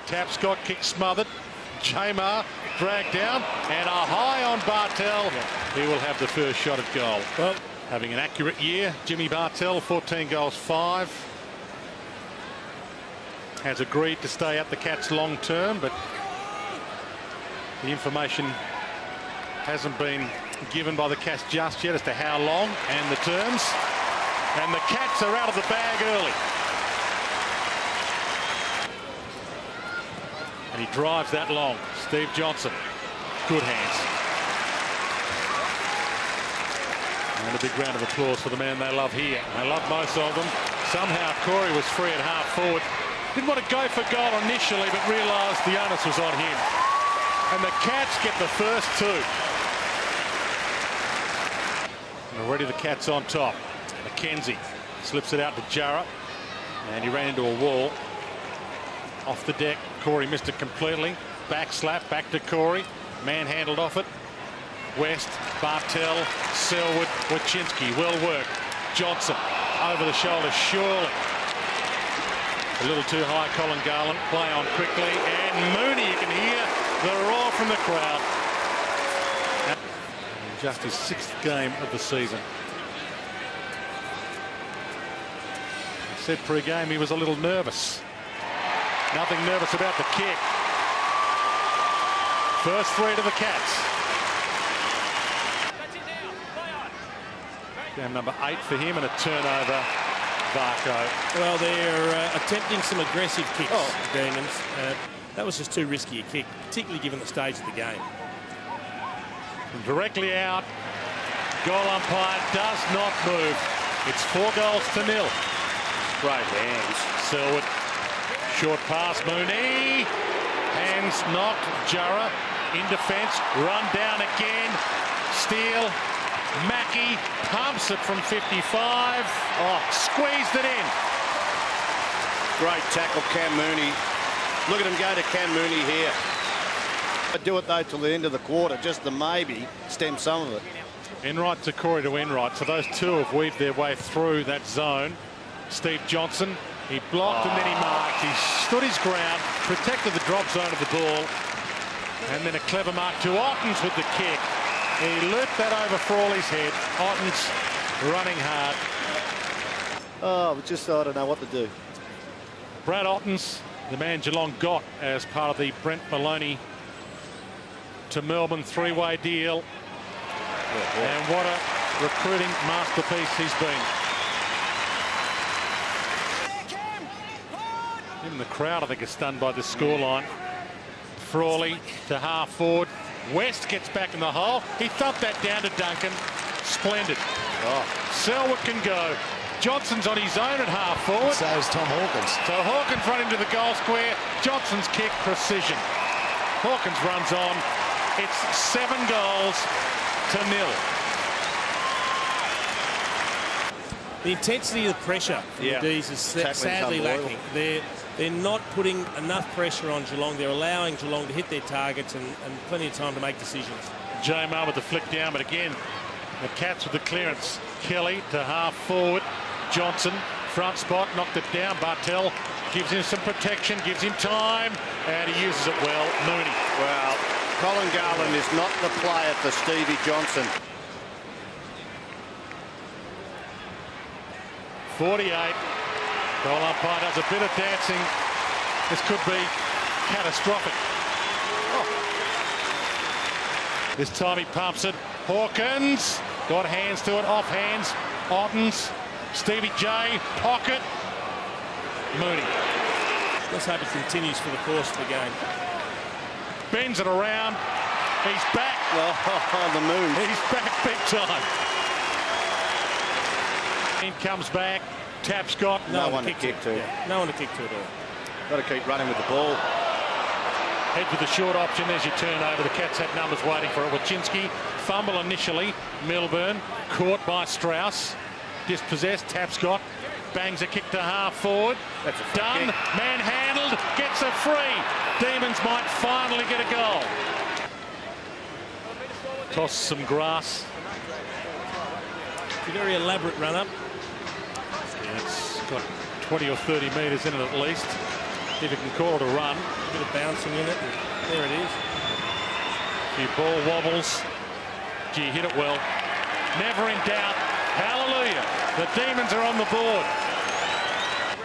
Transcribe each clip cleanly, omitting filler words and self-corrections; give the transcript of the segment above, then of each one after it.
Tapscott kick smothered. Chamar dragged down and a high on Bartel. He will have the first shot at goal. Well, having an accurate year, Jimmy Bartel, 14 goals, 5. Has agreed to stay at the Cats long term, but the information hasn't been given by the Cats just yet as to how long and the terms. And the Cats are out of the bag early. And he drives that long. Steve Johnson, good hands. And a big round of applause for the man they love here. They love most of them. Somehow Corey was free at half forward. Didn't want to go for goal initially, but realised the onus was on him. And the Cats get the first 2. And already the Cats on top. McKenzie slips it out to Jarrah. And he ran into a wall. Off the deck, Corey missed it completely. Back slap, back to Corey. Manhandled off it. West, Bartel, Selwood, Wachinski. Well worked. Johnson over the shoulder, surely. A little too high, Colin Garland. Play on quickly. And Mooney, you can hear the roar from the crowd. Just his 6th game of the season. He said pre-game he was a little nervous. Nothing nervous about the kick. First 3 to the Cats. Game number 8 for him and a turnover. Varco. Well, they're attempting some aggressive kicks, Demons. That was just too risky a kick, particularly given the stage of the game. Directly out. Goal umpire does not move. It's 4 goals to 0. Great hands. Selwood. Short pass, Mooney. Hands knocked. Jarrah in defence. Run down again. Steele. Mackie pumps it from 55. Squeezed it in. Great tackle, Cam Mooney. Look at him go to Cam Mooney here. Do it though till the end of the quarter, just to maybe stem some of it. Enright to Corey to Enright. So those 2 have weaved their way through that zone. Steve Johnson, he blocked and then he marked. He stood his ground, protected the drop zone of the ball. And then a clever mark to Hawkins with the kick. He looped that over Frawley's head. Hawkins running hard. I don't know what to do. Brad Hawkins, the man Geelong got as part of the Brent Maloney to Melbourne 3-way deal. And what a recruiting masterpiece he's been. Even the crowd, I think, is stunned by this scoreline. Frawley to half forward. West gets back in the hole. He thumped that down to Duncan. Splendid. Selwood can go. Johnson's on his own at half forward. So is Tom Hawkins. So Hawkins running to the goal square. Johnson's kick, precision. Hawkins runs on. It's 7 goals to 0. The intensity of the pressure for the D's is sadly lacking. They're not putting enough pressure on Geelong. They're allowing Geelong to hit their targets and plenty of time to make decisions. Jamar with the flick down, but again, the Cats with the clearance. Kelly to half forward. Johnson, front spot, knocked it down. Bartel gives him some protection, gives him time, and he uses it well. Mooney. Well, Colin Garland is not the player for Stevie Johnson. 48. Goal umpire does a bit of dancing. This could be catastrophic. This time he pumps it. Hawkins got hands to it, off hands. Ottens, Stevie J, pocket. Mooney. Let's hope it continues for the course of the game. Bends it around. He's back. The move. He's back big time. In comes back. Tapscott. No one to kick to. No one to kick to at all. Got to keep running with the ball. Head with the short option. There's your turnover. The Cats had numbers waiting for it. Wachinski, fumble initially. Milburn, caught by Strauss. Dispossessed. Tapscott bangs a kick to half forward. That's a done. kick. Manhandled. Gets a free. Demons might finally get a goal. Toss some grass. It's a very elaborate run-up. Yeah, it's got 20 or 30 metres in it at least. See if he can call it a run. A bit of bouncing in it. There it is. A few ball wobbles. Gee, hit it well. Never in doubt. Hallelujah. The Demons are on the board.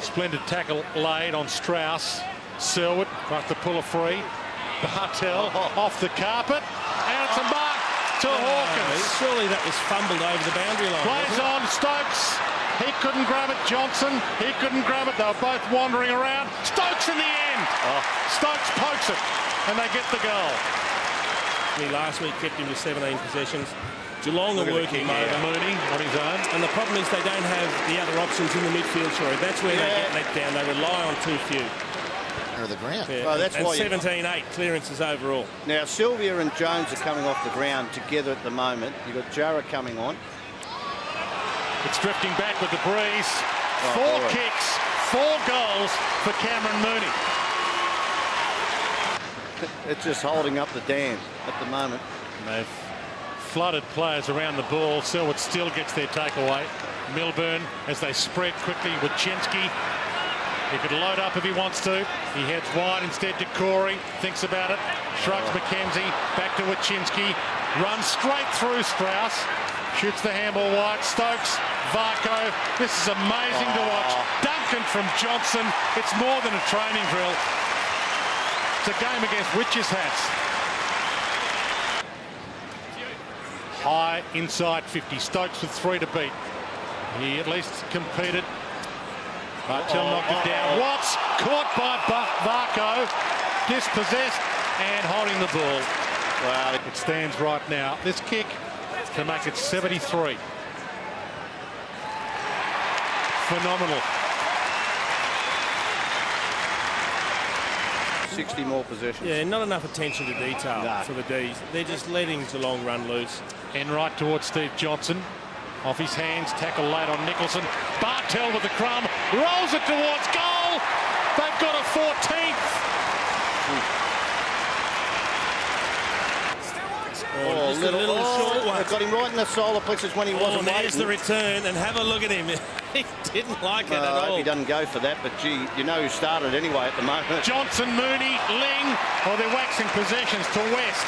Splendid tackle laid on Strauss. Selwood tries to pull a free. Bartel off the carpet. And it's a mark to Hawkins. Surely that was fumbled over the boundary line. Plays on Stokes. He couldn't grab it. Johnson, he couldn't grab it. They were both wandering around. Stokes in the end. Stokes pokes it. And they get the goal. Last week kept him to 17 possessions. Geelong are working Mooney on his own. And the problem is they don't have the other options in the midfield, sorry. That's where they get let down. They rely on too few. Of the ground. Yeah. Well, that's and why 17-8 clearances overall. Now, Sylvia and Jones are coming off the ground together at the moment. You've got Jarrah coming on. It's drifting back with the breeze. 4 kicks, 4 goals for Cameron Mooney. It's just holding up the dam at the moment. And they've flooded players around the ball. Selwood still gets their takeaway. Milburn, as they spread quickly with Chinsky. He could load up if he wants to. He heads wide instead to Corey. Thinks about it. Shrugs McKenzie. Back to Wachinski. Runs straight through Strauss. Shoots the handball wide. Stokes. Varco. This is amazing to watch. Duncan from Johnson. It's more than a training drill. It's a game against witches' hats. High inside 50. Stokes with 3 to beat. He at least competed. Bartel knocked it down. Watts caught by Varco, dispossessed and holding the ball. Wow, it stands right now. This kick to make it 73. Phenomenal. 60 more possessions. Yeah, not enough attention to detail for the D's. They're just letting Geelong run loose. Enright towards Steve Johnson. Off his hands, tackle late on Nicholson. Bartel with the crumb, rolls it towards goal. They've got a 14th. Little short one. Got him right in the solar plexus when he wasn't waiting. There's the return, and have a look at him. He didn't like it at all. I hope he doesn't go for that, but gee, you know who started anyway at the moment. Johnson, Mooney, Ling, they're waxing possessions to West.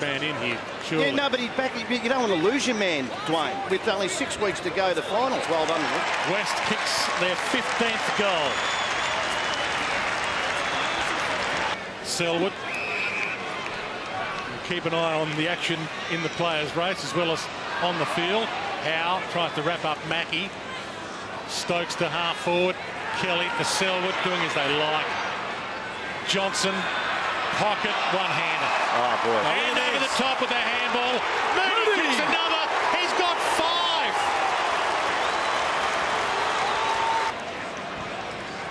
Man in here, sure. Yeah, no, but he's back. You don't want to lose your man, Dwayne. With only 6 weeks to go, the finals. Well done, Rick. West kicks their 15th goal. Selwood. We'll keep an eye on the action in the players' race as well as on the field. Howe tries to wrap up Mackie. Stokes to half forward. Kelly to Selwood, doing as they like. Johnson, pocket, one-hander. Oh, boy. And over the top with the handball. Mooney kicks another. He's got 5.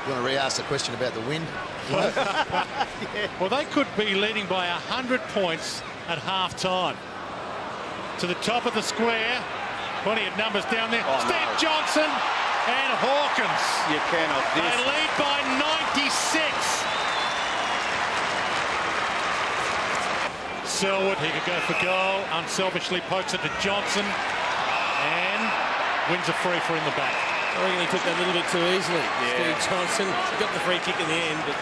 You want to re-ask the question about the wind? Well, they could be leading by 100 points at half-time. To the top of the square. Plenty of numbers down there. Steve Johnson and Hawkins. You cannot. They lead by 96. Selwood, he could go for goal. Unselfishly pokes it to Johnson and wins a free for in the back. I reckon he took that a little bit too easily. Steve Johnson got the free kick in the end, but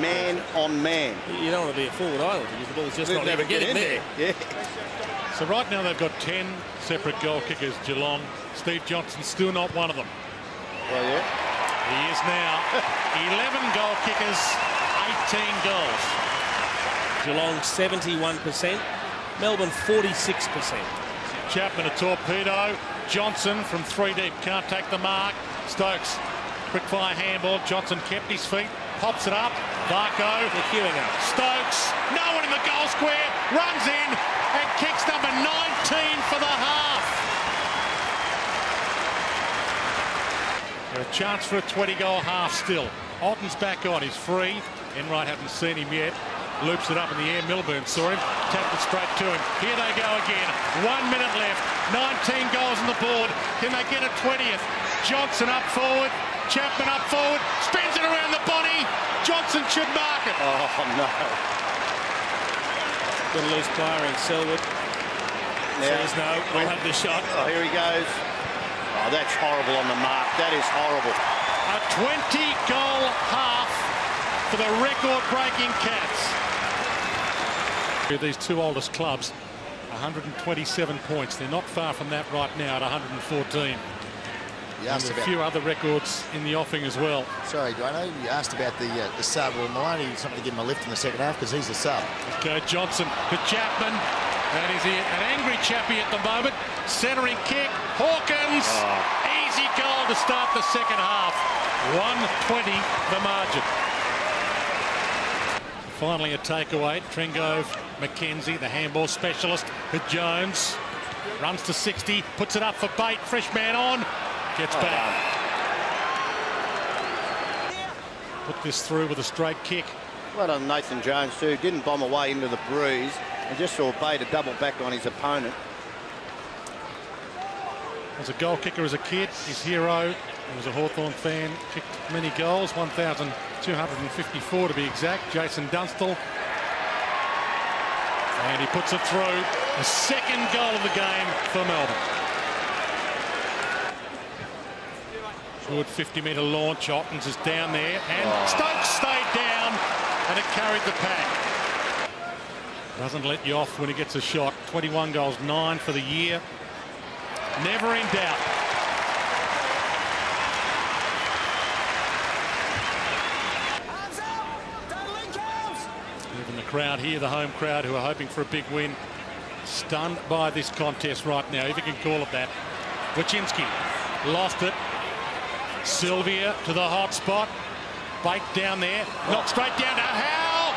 man on man. You don't want to be a forward either because the ball's just not never getting there. Yeah. So right now they've got 10 separate goal kickers, Geelong. Steve Johnson's still not one of them. Well, yeah. He is now 11 goal kickers, 18 goals. Geelong 71%, Melbourne 46%. Chapman a torpedo. Johnson from 3 deep can't take the mark. Stokes, quick fire handball. Johnson kept his feet, pops it up. Varco, they're queuing up. Stokes, no one in the goal square, runs in and kicks number 19 for the half. A chance for a 20-goal half still. Otten's back on, he's free. Enright haven't seen him yet. Loops it up in the air. Milburn saw him, tapped it straight to him. Here they go again. 1 minute left. 19 goals on the board. Can they get a 20th? Johnson up forward. Chapman up forward. Spins it around the body. Johnson should mark it. Oh, no. Got a loose player in Selwood. Says no. I'll have the shot. Oh, here he goes. Oh, that's horrible on the mark. That is horrible. A 20-goal half for the record-breaking Cats. These two oldest clubs, 127 points. They're not far from that right now at 114. And a few other records in the offing as well. Sorry, Dwayne, you asked about the sub. Well, Maloney, something to give him a lift in the second half because he's the sub. Okay, Johnson to Chapman. That is an angry chappie at the moment. Centering kick. Hawkins. Easy goal to start the second half. 120 the margin. Finally a takeaway. Trengove, McKenzie, the handball specialist, to Jones. Runs to 60. Puts it up for bait. Fresh man on. Gets back. Put this through with a straight kick. Well done, Nathan Jones too. Didn't bomb away into the breeze and just saw Bay to double back on his opponent. As a goal kicker as a kid, his hero, he was a Hawthorn fan, kicked many goals, 1,254 to be exact. Jason Dunstall. And he puts it through. The second goal of the game for Melbourne. Good 50-metre launch. Hawkins is down there, and Stokes stayed down, and it carried the pack. Doesn't let you off when he gets a shot. 21 goals, 9 for the year. Never in doubt. Even the crowd here, the home crowd, who are hoping for a big win, stunned by this contest right now, if you can call it that. Wachinski lost it. Sylvia to the hot spot. Bait down there. Knocked straight down to Howe.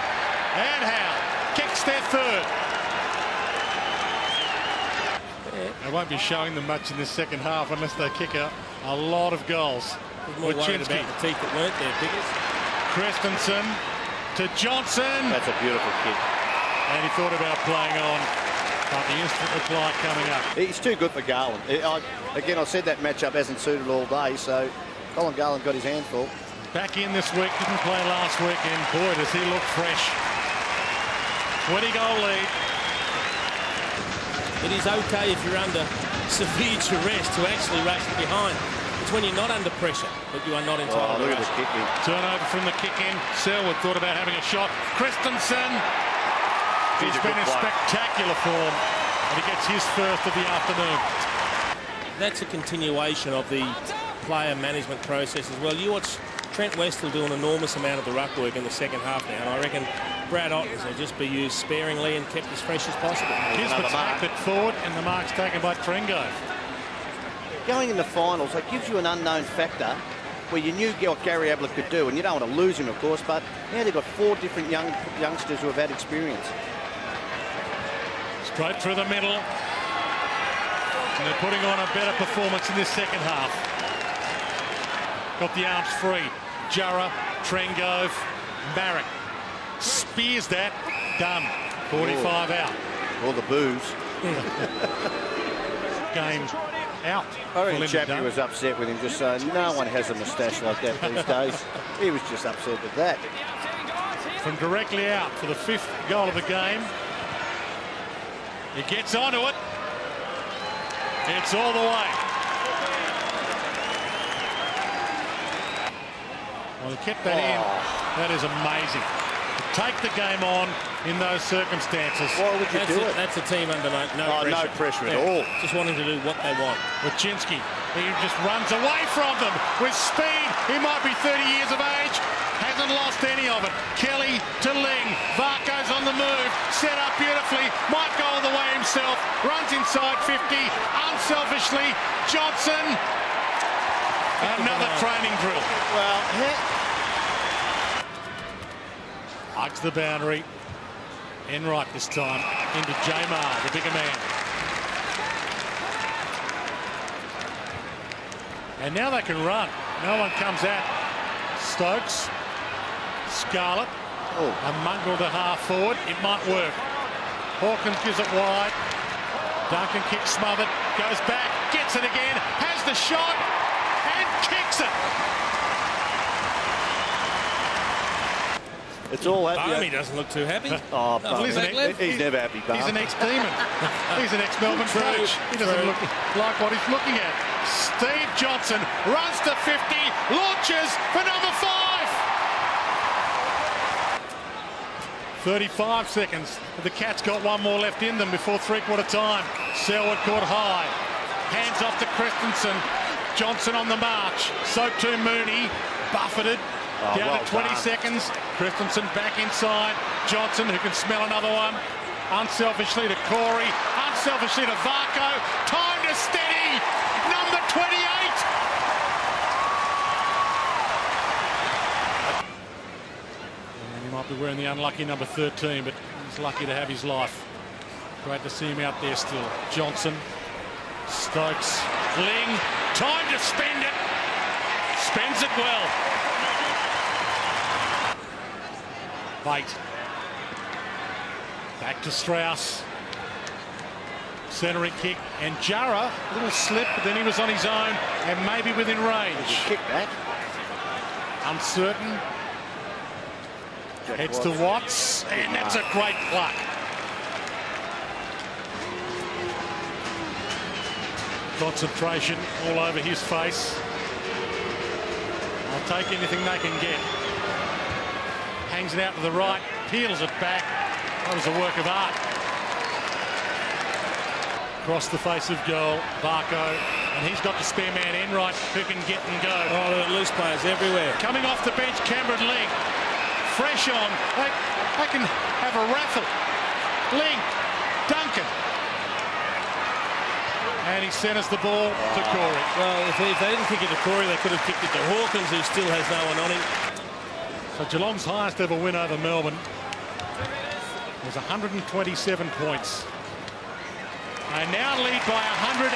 And Howe kicks their third. They won't be showing them much in this second half unless they kick a lot of goals. More worried about the teeth that weren't there, Pickers. Christensen to Johnson. That's a beautiful kick. And he thought about playing on, but the instant reply coming up. He's too good for Garland. Again, I said that matchup hasn't suited all day, so Colin Garland got his handful. Back in this week, didn't play last weekend. Boy, does he look fresh. 20-goal lead. It is okay if you're under severe duress to actually race from behind. It's when you're not under pressure that you are not entitled to look rush. at the kick in. Turnover from the kick in. Selwood thought about having a shot. Christensen. He's been in spectacular form, and he gets his first of the afternoon. That's a continuation of the player management process as well. You watch Trent Westall do an enormous amount of the ruck work in the second half now, and I reckon Brad Ottens will just be used sparingly and kept as fresh as possible. Kismet's hacked it forward, and the mark's taken by Trengove. Going in the finals, it gives you an unknown factor where you knew what Gary Ablett could do, and you don't want to lose him, of course, but now they've got 4 different youngsters who have had experience. Straight through the middle. And they're putting on a better performance in this second half. Got the arms free. Jurra, Trengove, Barrett. Spears that. Done. 45 out. All the booze. Game out. I reckon Chappie was upset with him, just saying no one has a moustache like that these days. He was just upset with that. From directly out for the 5th goal of the game. He gets onto it. It's all the way. Well, he kept that in. That is amazing. To take the game on in those circumstances. Why would you do it? That's a team under no pressure. No pressure at all. Just wanting to do what they want. Wachinski, he just runs away from them with speed. He might be 30 years of age. Hasn't lost any of it. Kelly to Ling. Varco's on the move. Set up beautifully. Might go all the way himself. Runs inside 50. Unselfishly. Johnson. Another training drill. Well, hugs the boundary. Enright this time. Into Jamar, the bigger man. And now they can run. No one comes at Stokes. Scarlett. A mongrel to half forward. It might work. Hawkins gives it wide. Duncan kicks smothered. Goes back. Gets it again. Has the shot. And kicks it. it's all happy. Barmy doesn't look too happy. Oh, Barmy. He's never happy, Barmy. He's an ex-Demon. He's an ex-Melbourne coach. He doesn't look like what he's looking at. Steve Johnson runs to 50. Launches for number 5. 35 seconds. The Cats got one more left in them before three-quarter time. Selwood caught high. Hands off to Christensen. Johnson on the march. So too Mooney. Buffeted. Down to 20 seconds. Christensen back inside. Johnson, who can smell another one. Unselfishly to Corey. Unselfishly to Varco. Time to steady. Number 28. And he might be wearing the unlucky number 13, but he's lucky to have his life. Great to see him out there still. Johnson. Stokes. Ling. Time to spend it. Spends it well. Bate. Back to Strauss. Centering kick. And Jara, a little slip, but then he was on his own and maybe within range. Kick that. Uncertain. Heads to Watts. And that's a great pluck. Concentration all over his face. I'll take anything they can get. Hangs it out to the right, peels it back. That was a work of art. Across the face of goal, Varco, and he's got the spare man Enright who can get and go. Oh, there are loose players everywhere. Coming off the bench, Cameron Ling. Fresh on. They can have a raffle. Ling, Duncan. And he centres the ball to Corey. Well, if they didn't kick it to Corey, they could have kicked it to Hawkins, who still has no one on him. So Geelong's highest ever win over Melbourne was 127 points. They now lead by 150.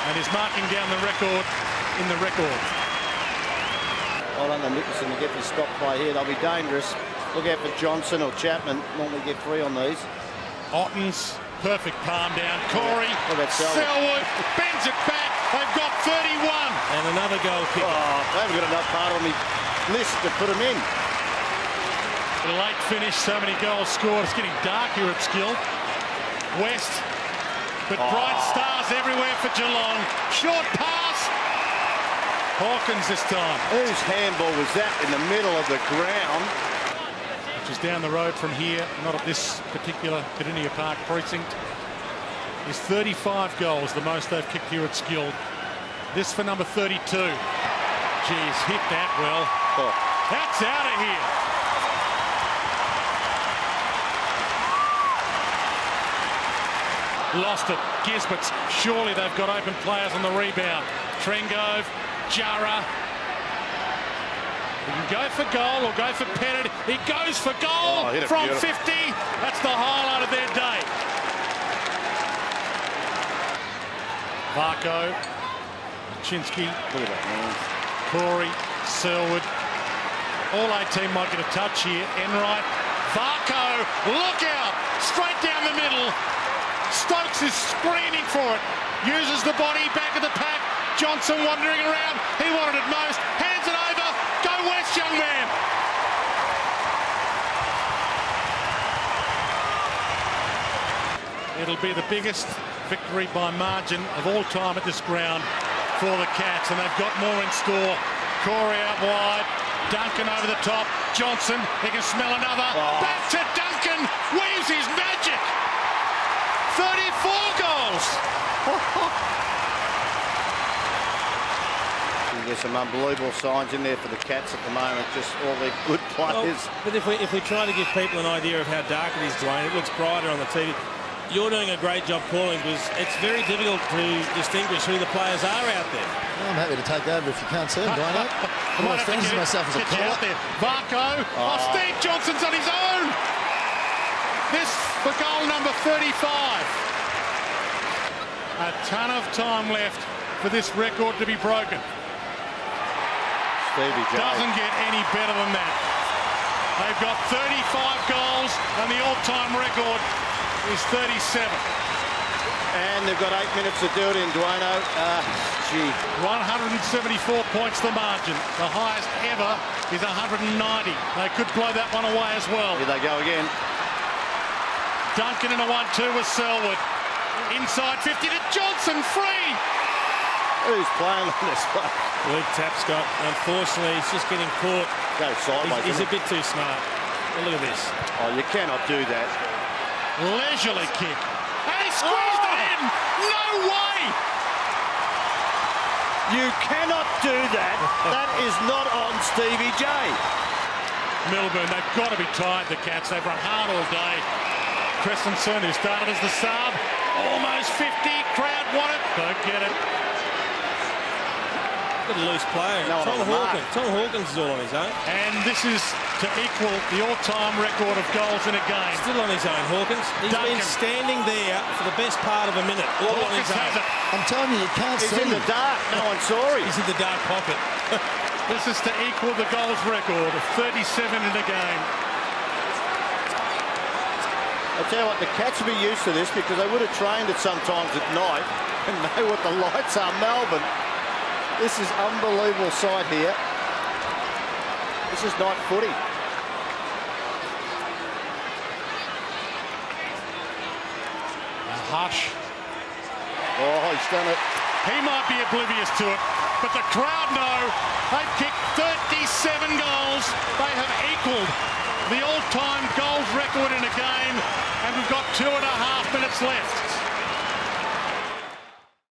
And is marking down the record in the record. Well done to Nicholson to get this stop play here. They'll be dangerous. Look out for Johnson or Chapman. Normally get 3 on these. Ottens, perfect palm down. Corey, Selwood bends it back. They've got 31. And another goal kick. Oh, they haven't got enough part on the list to put them in. A late finish, so many goals scored. It's getting dark here at Skill. West, but bright stars everywhere for Geelong. Short pass. Hawkins this time. Whose handball was that in the middle of the ground? Which is down the road from here, not at this particular Cardinia Park precinct. Is 35 goals, the most they've kicked here at Skill. This for number 32. Geez, hit that well. Oh. That's out of here. Lost it. Gisberts. Surely they've got open players on the rebound. Trengove, Jara. He can go for goal or go for Pettit. He goes for goal from 50. That's the highlight of their day. Varco, Chinsky, Corey, Selwood. All 18 might get a touch here. Enright, Varco, look out! Straight down the middle. Stokes is screaming for it. Uses the body, back of the pack. Johnson wandering around. He wanted it most. Hands it over. Go West, young man. It'll be the biggest victory by margin of all time at this ground for the Cats, and they've got more in store. Corey out wide. Duncan over the top. Johnson, he can smell another. Back to Duncan. Weaves his magic. 34 goals. There's some unbelievable signs in there for the Cats at the moment. Just all their good players. Well, but if we try to give people an idea of how dark it is, Dwayne, it looks brighter on the TV. You're doing a great job calling because it's very difficult to distinguish who the players are out there. Well, I'm happy to take over if you can't see them, Dwayne. I'm not fancy myself as a caller. Varco. Steve Johnson's on his own. This for goal number 35. A ton of time left for this record to be broken. Stevie J. Doesn't get any better than that. They've got 35 goals and the all-time record is 37. And they've got 8 minutes to do it in, Dwayno. 174 points the margin. The highest ever is 190. They could blow that one away as well. Here they go again. Duncan in a 1-2 with Selwood. Inside 50 to Johnson, free. Who's playing on this one? Weak tap, Scott. Unfortunately, he's just getting caught. Go sideways. He's a bit too smart. Well, look at this. Oh, you cannot do that. Leisurely kick. And he squeezed it in. No way. You cannot do that. That is not on Stevie J. Melbourne, they've got to be tired, the Cats. They've run hard all day. Christensen, who started as the sub, almost 50. Crowd want it. Don't get it. Got a loose player. No, Tom Hawkins is all on his own. And this is to equal the all-time record of goals in a game. Still on his own, Hawkins. He's been standing there for the best part of a minute. All on his own. I'm telling you, you can't see him. He's in the dark. No one saw him. He's in the dark pocket. This is to equal the goals record of 37 in a game. I tell you what, the Cats will be used to this because they would have trained it sometimes at night and know what the lights are. Melbourne, this is unbelievable sight here. This is night footy. A hush. Oh, he's done it. He might be oblivious to it, but the crowd know they've kicked 37 goals. They have equalled the all-time goals record in a game, and we've got 2.5 minutes left.